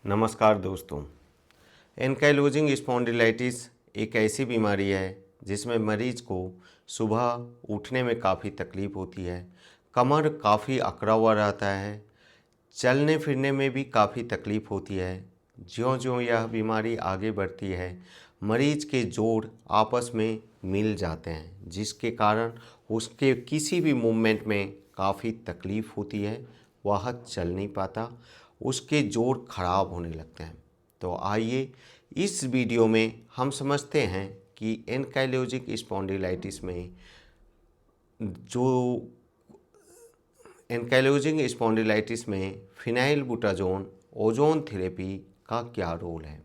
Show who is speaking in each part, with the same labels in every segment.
Speaker 1: नमस्कार दोस्तों। Ankylosing spondylitis एक ऐसी बीमारी है जिसमें मरीज को सुबह उठने में काफ़ी तकलीफ़ होती है, कमर काफ़ी अकड़ा हुआ रहता है, चलने फिरने में भी काफ़ी तकलीफ़ होती है। ज्यों-ज्यों यह बीमारी आगे बढ़ती है, मरीज के जोड़ आपस में मिल जाते हैं, जिसके कारण उसके किसी भी मूवमेंट में काफ़ी तकलीफ़ होती है, वह चल नहीं पाता, उसके जोड़ खराब होने लगते हैं। तो आइए इस वीडियो में हम समझते हैं कि एनकाइलोजिंग स्पॉन्डिलाइटिस में जो एनकाइलोजिंग स्पॉन्डिलाइटिस में फिनाइलबुटाजोन ओजोन थेरेपी का क्या रोल है।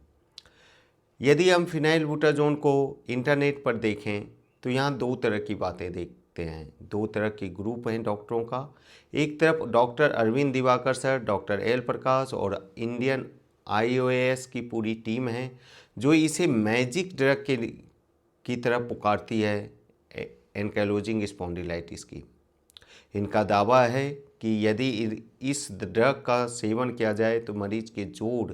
Speaker 1: यदि हम फिनाइलबुटाजोन को इंटरनेट पर देखें तो यहाँ दो तरह की बातें देखते हैं, दो तरह के ग्रुप हैं डॉक्टरों का। एक तरफ doctor Arvind Diwakar sir, doctor L Prakash और इंडियन IOAS की पूरी टीम है जो इसे मैजिक ड्रग की तरह पुकारती है एनकाइलोजिंग स्पॉन्डिलाइटिस की। इनका दावा है कि यदि इस ड्रग का सेवन किया जाए तो मरीज के जोड़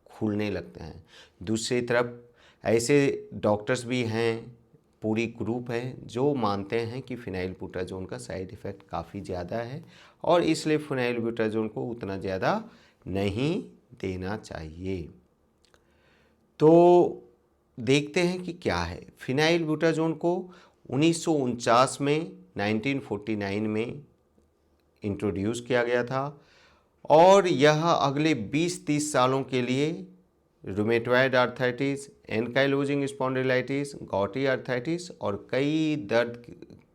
Speaker 1: खुलने लगते हैं। दूसरी तरफ ऐसे डॉक्टर्स भी हैं, पूरी ग्रुप है जो मानते हैं कि फिनाइलबुटाजोन का साइड इफ़ेक्ट काफ़ी ज़्यादा है और इसलिए फिनाइलबुटाजोन को उतना ज़्यादा नहीं देना चाहिए। तो देखते हैं कि क्या है। फिनाइलबुटाजोन को 1949 में 1949 में इंट्रोड्यूस किया गया था और यह अगले 20-30 सालों के लिए rheumatoid arthritis, ankylosing spondylitis, gouty arthritis और कई दर्द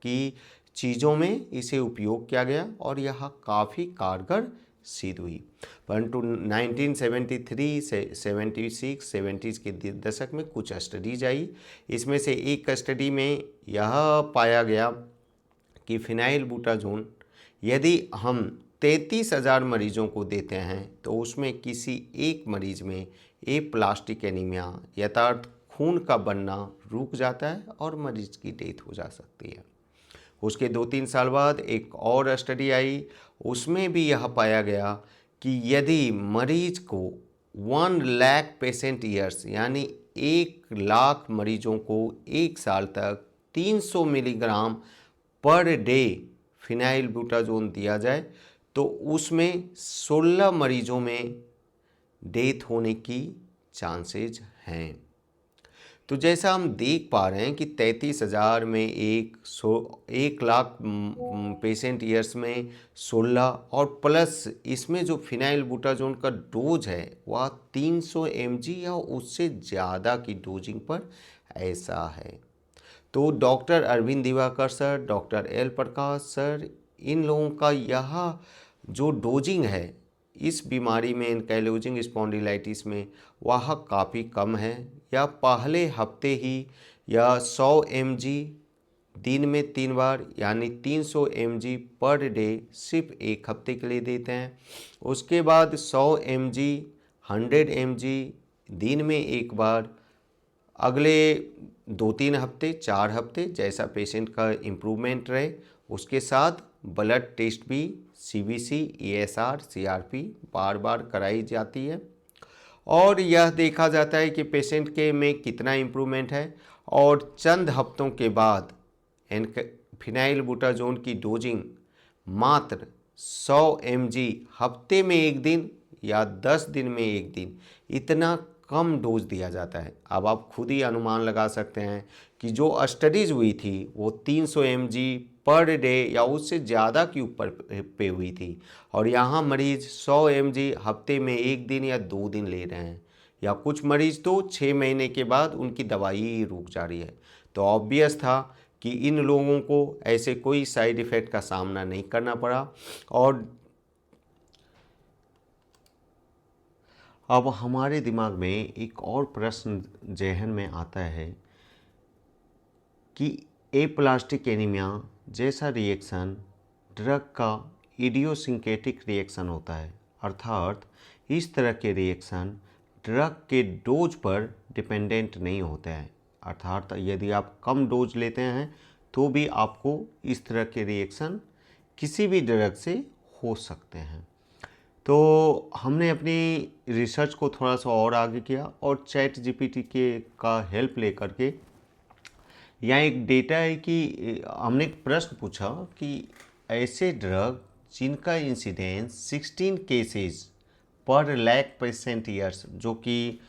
Speaker 1: की चीज़ों में इसे उपयोग किया गया और यह काफ़ी कारगर सिद्ध हुई। परंतु 1973 से 76 70s के दशक में कुछ स्टडीज आई। इसमें से एक स्टडी में यह पाया गया कि फिनाइलबुटाजोन यदि हम 33,000 मरीजों को देते हैं तो उसमें किसी एक मरीज में एप्लास्टिक एनीमिया यथार्थ खून का बनना रुक जाता है और मरीज की डेथ हो जा सकती है। उसके 2-3 साल बाद एक और स्टडी आई, उसमें भी यह पाया गया कि यदि मरीज को 1 लाख पेशेंट ईयर्स यानी 1 लाख मरीजों को 1 साल तक 300 मिलीग्राम पर डे फिनाइलबुटाजोन दिया जाए तो उसमें 16 मरीजों में डेथ होने की चांसेज हैं। तो जैसा हम देख पा रहे हैं कि 33,000 में 1 लाख पेशेंट ईयर्स में 16 और प्लस इसमें जो फिनाइलबुटाजोन का डोज है वह 300 mg या उससे ज़्यादा की डोजिंग पर ऐसा है। तो doctor Arvind Diwakar sir, doctor L Prakash sir, इन लोगों का यह जो डोजिंग है इस बीमारी में एनकाइलोजिंग स्पॉन्डिलाइटिस में वह काफ़ी कम है। या पहले हफ्ते ही या 100 mg दिन में 3 बार यानी 300 mg पर डे सिर्फ एक हफ्ते के लिए देते हैं। उसके बाद 100 mg 100 mg दिन में एक बार अगले 2-3 हफ्ते 4 हफ्ते जैसा पेशेंट का इम्प्रूवमेंट रहे। उसके साथ ब्लड टेस्ट भी CBC, ESR, CRP बार बार कराई जाती है और यह देखा जाता है कि पेशेंट के में कितना इम्प्रूवमेंट है और चंद हफ्तों के बाद फिनाइलबुटाजोन की डोजिंग मात्र 100 mg हफ्ते में एक दिन या 10 दिन में एक दिन इतना कम डोज दिया जाता है। अब आप खुद ही अनुमान लगा सकते हैं कि जो स्टडीज़ हुई थी वो 300 mg पर डे या उससे ज़्यादा के ऊपर पे हुई थी और यहाँ मरीज 100 mg हफ्ते में एक दिन या 2 दिन ले रहे हैं या कुछ मरीज तो 6 महीने के बाद उनकी दवाई ही रुक जा रही है। तो ऑब्वियस था कि इन लोगों को ऐसे कोई साइड इफ़ेक्ट का सामना नहीं करना पड़ा। और अब हमारे दिमाग में एक और प्रश्न जहन में आता है कि एप्लास्टिक एनीमिया जैसा रिएक्शन ड्रग का इडियोसिंक्रेटिक रिएक्शन होता है, अर्थात इस तरह के रिएक्शन ड्रग के डोज पर डिपेंडेंट नहीं होते हैं। अर्थात यदि आप कम डोज लेते हैं तो भी आपको इस तरह के रिएक्शन किसी भी ड्रग से हो सकते हैं। तो हमने अपनी रिसर्च को थोड़ा सा और आगे किया और चैट जीपीटी का हेल्प लेकर के यहाँ एक डेटा है कि हमने एक प्रश्न पूछा कि ऐसे ड्रग जिनका इंसिडेंस 16 केसेस पर लाख पेशेंट ईयर्स, जो कि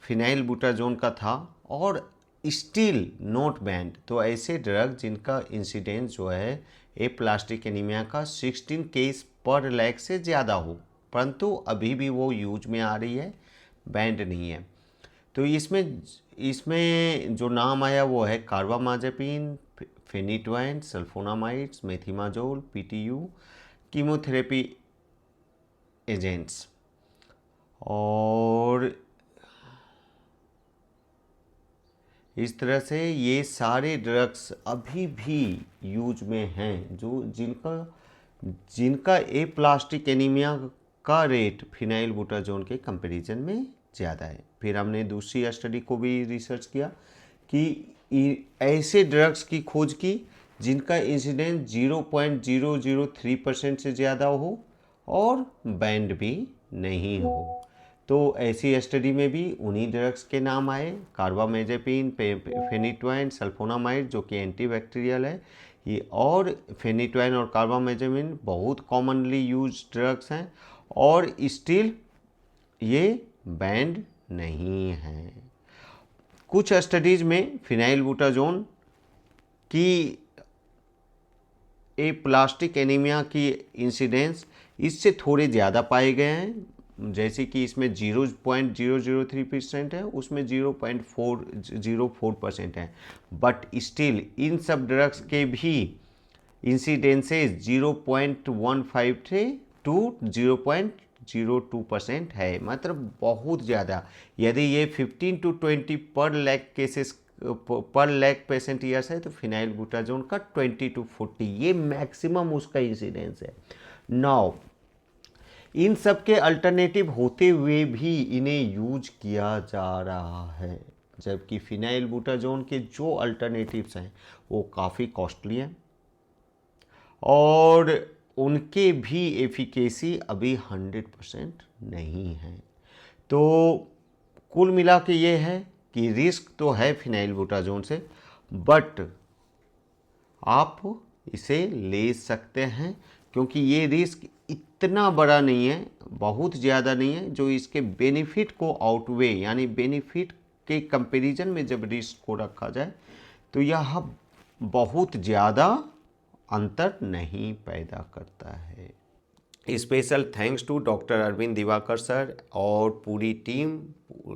Speaker 1: फिनाइलबुटाजोन का था, और स्टिल नॉट बैंड, तो ऐसे ड्रग जिनका इंसिडेंस जो है एप्लास्टिक एनीमिया का 16 केस पर लाख से ज़्यादा हो, परंतु अभी भी वो यूज में आ रही है, बैंड नहीं है। तो इसमें जो नाम आया वो है carbamazepine, phenytoin, sulphonamides, methimazole, PTU, chemotherapy agents. और इस तरह से ये सारे ड्रग्स अभी भी यूज में हैं, जो जिनका एप्लास्टिक एनीमिया का रेट फिनाइलबुटाजोन के कंपैरिजन में ज़्यादा है। फिर हमने दूसरी स्टडी को भी रिसर्च किया कि ऐसे ड्रग्स की खोज की जिनका इंसिडेंस 0.003% से ज़्यादा हो और बैंड भी नहीं हो। तो ऐसी स्टडी में भी उन्हीं ड्रग्स के नाम आए, कार्बामेजेपिन, फेनिटोइन, सल्फोनामाइड जो कि एंटीबैक्टीरियल है ये, और फेनिटोइन और कार्बामेजेपिन बहुत कॉमनली यूज ड्रग्स हैं और स्टिल ये बैंड नहीं है। कुछ स्टडीज में फिनाइलबुटाजोन की एप्लास्टिक एनीमिया की इंसिडेंस इससे थोड़े ज़्यादा पाए गए हैं, जैसे कि इसमें 0.003% है, उसमें 0.404% है, बट स्टिल इन सब ड्रग्स के भी इंसिडेंसेस 0.15 से टू 0.02% है, मतलब बहुत ज़्यादा। यदि ये 15 to 20 पर लाख केसेस पर लाख पेशेंट ईयर्स है तो फिनाइलबुटाजोन का 20 to 40 ये मैक्सिमम उसका इंसिडेंस है। नाउ इन सब के अल्टरनेटिव होते हुए भी इन्हें यूज किया जा रहा है, जबकि फिनाइलबुटाजोन के जो अल्टरनेटिव्स हैं वो काफ़ी कॉस्टली हैं और उनके भी एफिकेसी अभी 100% नहीं है। तो कुल मिला के ये है कि रिस्क तो है फिनाइलबुटाजोन से, बट आप इसे ले सकते हैं क्योंकि ये रिस्क इतना बड़ा नहीं है, बहुत ज़्यादा नहीं है, जो इसके बेनिफिट को आउटवे, यानी बेनिफिट के कंपैरिजन में जब रिस्क को रखा जाए तो यह बहुत ज़्यादा अंतर नहीं पैदा करता है। Special thanks to doctor Arvind Diwakar sir और पूरी team,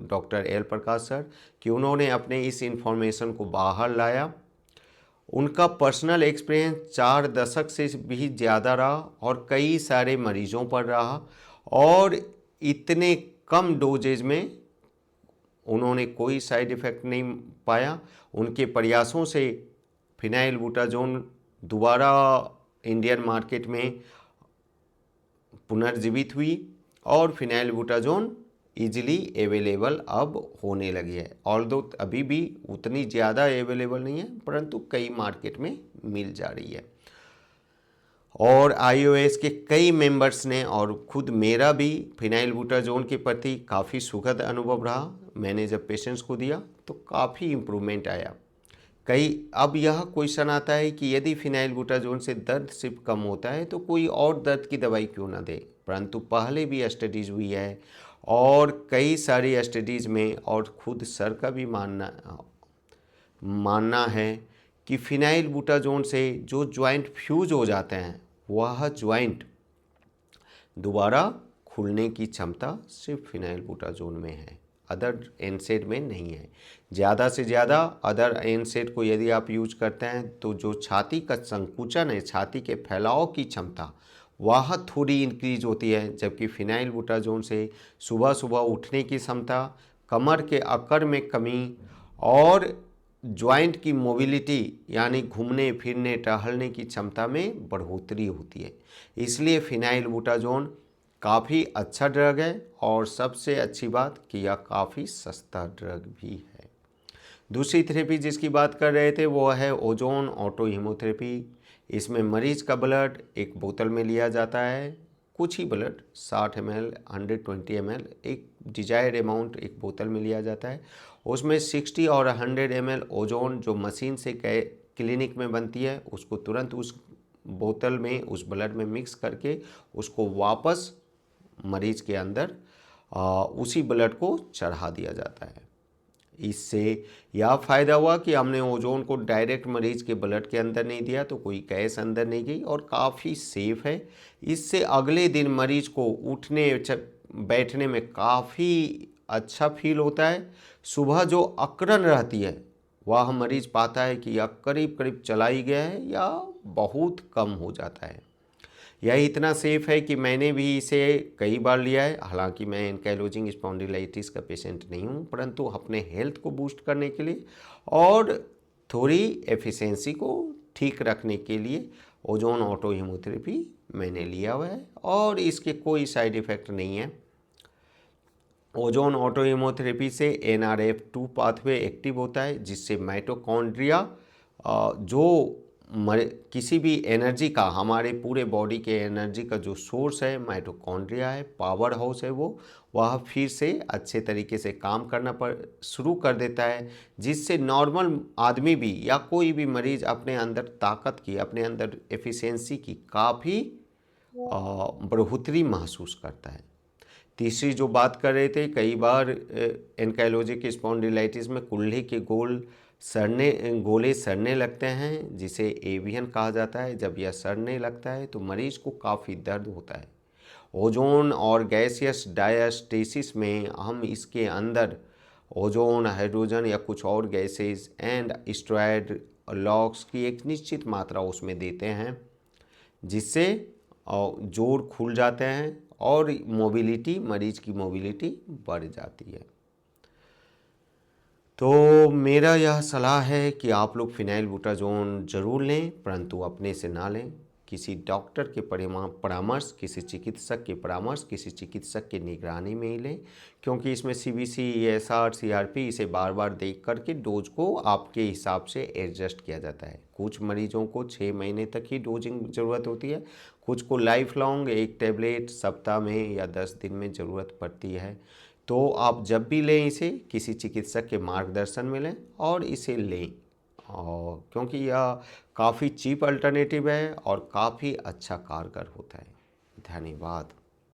Speaker 1: doctor L Prakash sir, कि उन्होंने अपने इस इंफॉर्मेशन को बाहर लाया। उनका पर्सनल एक्सपीरियंस 4 दशक से भी ज़्यादा रहा और कई सारे मरीजों पर रहा और इतने कम डोजेज में उन्होंने कोई साइड इफ़ेक्ट नहीं पाया। उनके प्रयासों से फिनाइलबुटाजोन दोबारा इंडियन मार्केट में पुनर्जीवित हुई और फिनाइलबुटाजोन ईजिली अवेलेबल अब होने लगी है। ऑल्दो अभी भी उतनी ज़्यादा अवेलेबल नहीं है, परंतु कई मार्केट में मिल जा रही है। और आईओएस के कई मेंबर्स ने और खुद मेरा भी फिनाइलबुटाजोन के प्रति काफ़ी सुखद अनुभव रहा। मैंने जब पेशेंट्स को दिया तो काफ़ी इम्प्रूवमेंट आया। अब यह क्वेश्चन आता है कि यदि फिनाइलबुटाजोन से दर्द सिर्फ कम होता है तो कोई और दर्द की दवाई क्यों ना दे, परंतु पहले भी स्टडीज़ हुई है और कई सारी स्टडीज़ में और खुद सर का भी मानना है कि फिनाइलबुटाजोन से जो ज्वाइंट फ्यूज हो जाते हैं वह ज्वाइंट दोबारा खुलने की क्षमता सिर्फ फिनाइलबुटाजोन में है, अदर एनसेड में नहीं है। ज़्यादा से ज़्यादा अदर एनसेड को यदि आप यूज करते हैं तो जो छाती का संकुचन है, छाती के फैलाव की क्षमता, वह थोड़ी इंक्रीज होती है, जबकि फिनाइलबुटाजोन से सुबह सुबह उठने की क्षमता, कमर के अकड़ में कमी और ज्वाइंट की मोबिलिटी यानी घूमने फिरने टहलने की क्षमता में बढ़ोतरी होती है। इसलिए फिनाइलबुटाजोन काफ़ी अच्छा ड्रग है और सबसे अच्छी बात कि यह काफ़ी सस्ता ड्रग भी है। दूसरी थेरेपी जिसकी बात कर रहे थे वो है ओजोन ऑटो हीमोथेरेपी। इसमें मरीज का ब्लड एक बोतल में लिया जाता है, कुछ ही ब्लड 60 ml 120 ml एक डिजायर्ड अमाउंट एक बोतल में लिया जाता है। उसमें 60 और 100 ml ओजोन जो मशीन से क्लिनिक में बनती है उसको तुरंत उस बोतल में उस ब्लड में मिक्स करके उसको वापस मरीज के अंदर उसी ब्लड को चढ़ा दिया जाता है। इससे यह फ़ायदा हुआ कि हमने ओजोन को डायरेक्ट मरीज के ब्लड के अंदर नहीं दिया तो कोई गैस अंदर नहीं गई और काफ़ी सेफ़ है। इससे अगले दिन मरीज को उठने बैठने में काफ़ी अच्छा फील होता है। सुबह जो अकड़न रहती है वह मरीज पाता है कि यह करीब करीब चला ही गया है या बहुत कम हो जाता है। यह इतना सेफ़ है कि मैंने भी इसे कई बार लिया है। हालांकि मैं एंकाइलोजिंग स्पॉन्डिलाइटिस का पेशेंट नहीं हूँ, परंतु अपने हेल्थ को बूस्ट करने के लिए और थोड़ी एफिशिएंसी को ठीक रखने के लिए ओजोन ऑटो हीमोथेरेपी मैंने लिया हुआ है और इसके कोई साइड इफ़ेक्ट नहीं है। ओजोन ऑटो हीमोथेरेपी से NRF2 पाथवे एक्टिव होता है जिससे माइटोकॉन्ड्रिया जो किसी भी एनर्जी का हमारे पूरे बॉडी के एनर्जी का जो सोर्स है माइटोकॉन्ड्रिया है, पावर हाउस है, वह फिर से अच्छे तरीके से काम करना शुरू कर देता है जिससे नॉर्मल आदमी भी या कोई भी मरीज अपने अंदर ताकत की अपने अंदर एफिशिएंसी की काफ़ी बढ़ोतरी महसूस करता है। तीसरी जो बात कर रहे थे, कई बार एंकाइलोजिक स्पॉन्डिलाइटिस में कुल्हे के गोले सड़ने लगते हैं जिसे एवियन कहा जाता है। जब यह सड़ने लगता है तो मरीज को काफ़ी दर्द होता है। ओजोन और गैसियस डायस्टेसिस में हम इसके अंदर ओजोन, हाइड्रोजन या कुछ और गैसेस एंड स्टेरॉयड लॉक्स की एक निश्चित मात्रा उसमें देते हैं जिससे जोड़ खुल जाते हैं और मरीज की मोबिलिटी बढ़ जाती है। तो मेरा यह सलाह है कि आप लोग फिनाइलबुटाजोन ज़रूर लें, परंतु अपने से ना लें। किसी डॉक्टर के परामर्श, किसी चिकित्सक के परामर्श, किसी चिकित्सक की निगरानी में ही लें, क्योंकि इसमें CBC, ESR, CRP इसे बार बार देख करके डोज को आपके हिसाब से एडजस्ट किया जाता है। कुछ मरीजों को 6 महीने तक ही डोजिंग ज़रूरत होती है, कुछ को लाइफ लॉन्ग एक टैबलेट सप्ताह में या 10 दिन में ज़रूरत पड़ती है। तो आप जब भी लें इसे किसी चिकित्सक के मार्गदर्शन में लें और इसे लें, और क्योंकि यह काफ़ी चीप अल्टरनेटिव है और काफ़ी अच्छा कारगर होता है। धन्यवाद।